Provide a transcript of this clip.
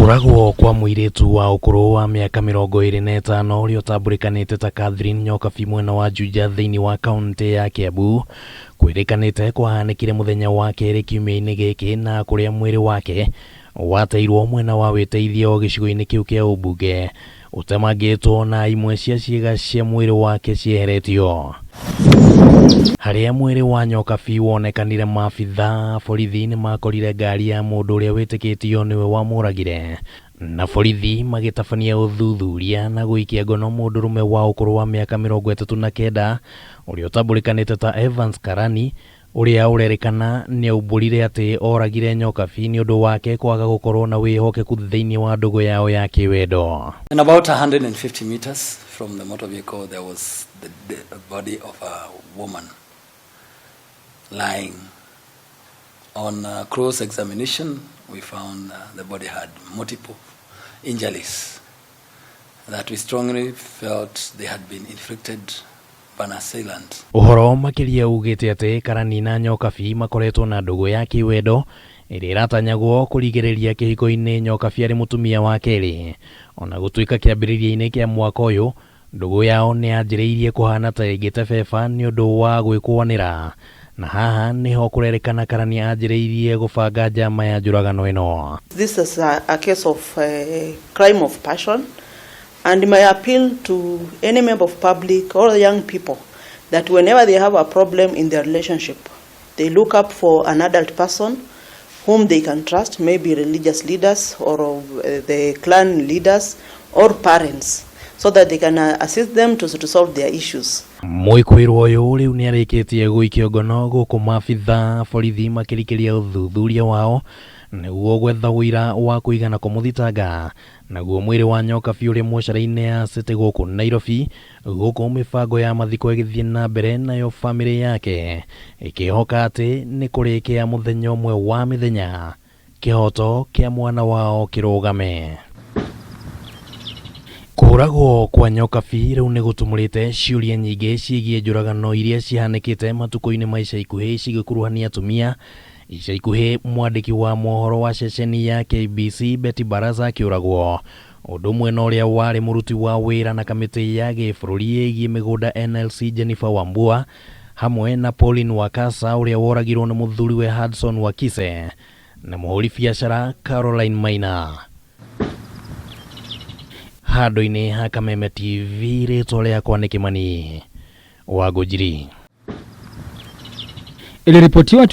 Kuragwo kwa muiritu wa ukuru wa miaka 25 uria utambulikanite ta Catherine Nyokabi mwena wa Juja thiini wa kaunti ya Kiambu kwirikanite kwahanikire muthenya wa keri kiumia-ini giki na kuria mwiri wake wateirwo mwena wa Witeithie gicigo-ini kiu kia umbunge utemangitwo na imwe cia ciega cia mwiri wake cieheretio. Haria mwiri wa Nyokabi wonekanire, maabitha borithi ni makorire ngari ya mundu uria witikitio niwe wamuragire, na borithi magitabania uthuthuria na guikia ngono mundu rume wa ukuru wa miaka 39 uria utambulikanite ta Evans Karani uria urerikana ni aumbũrire ati oragire Nyokabi ni undu wake kwaga gukorwo na wihokeku thiini wa ndugu yao ya kiwendo. In about 150 meters from the motor vehicle there was the body of a woman lying. On close examination we found the body had multiple injuries that we strongly felt they had been inflicted. Uhoro makiria ugite ati Karani na Nyokabi makoretwo na ndugu ya kiwendo iria iratanyagwo kurigiriria giciko-ini Nyokabi ari mutumia wa keri. Ona gutuika kiambiriria-ini kia mwaka uyu ndugu yao ni anjiriirie kuhana ta igite beba ni undu wa gwikuonera, na haha niho kurerekana Karani anjiriirie gubanga njama ya njuragano ino. This is a case of crime of passion. And my appeal to any member of public or young people that whenever they have a problem in their relationship, they look up for an adult person whom they can trust, maybe religious leaders or the clan leaders or parents, so that they can assist them to solve their issues. Muikwirwo uyu riu ni arikitie guikio ngono guku maabitha borithi makirikiria uthuthuria wao niguo gwetha wira wa kuigana kumuthitanga, naguo mwiri wa Nyokabi uri mocara-ini ya City guku Nairobi guku mibango ya mathiko igithie na mbere nayo family yake ikihoka ati ni kurikia muthenya umwe wa mithenya kihoto kia mwana wao kirugame. Kuragwo kwa Nyokabi riu ni gutumurite ciuria nyingi ciigie njuragano iria cihanikite matuko-ini ma ica ikuhi cigikuruhania atumia. Ica ikuhi mwandiki wa mohoro wa ceceni ya KBC Betty Baraza akiuragwo, undu mwena uria wari muruti wa wira na kamiti ya gibũrũri igie migunda NLC Jennifer Wambua hamwe na Pauline Wakasa uria woragirwo ni muthuriwe Hudson Wakise na muhuri biacara Caroline Maina. Handu-ini ha Kameme TV ritwa riakwa ni Kimani wa Gujiri. Iliripotiwa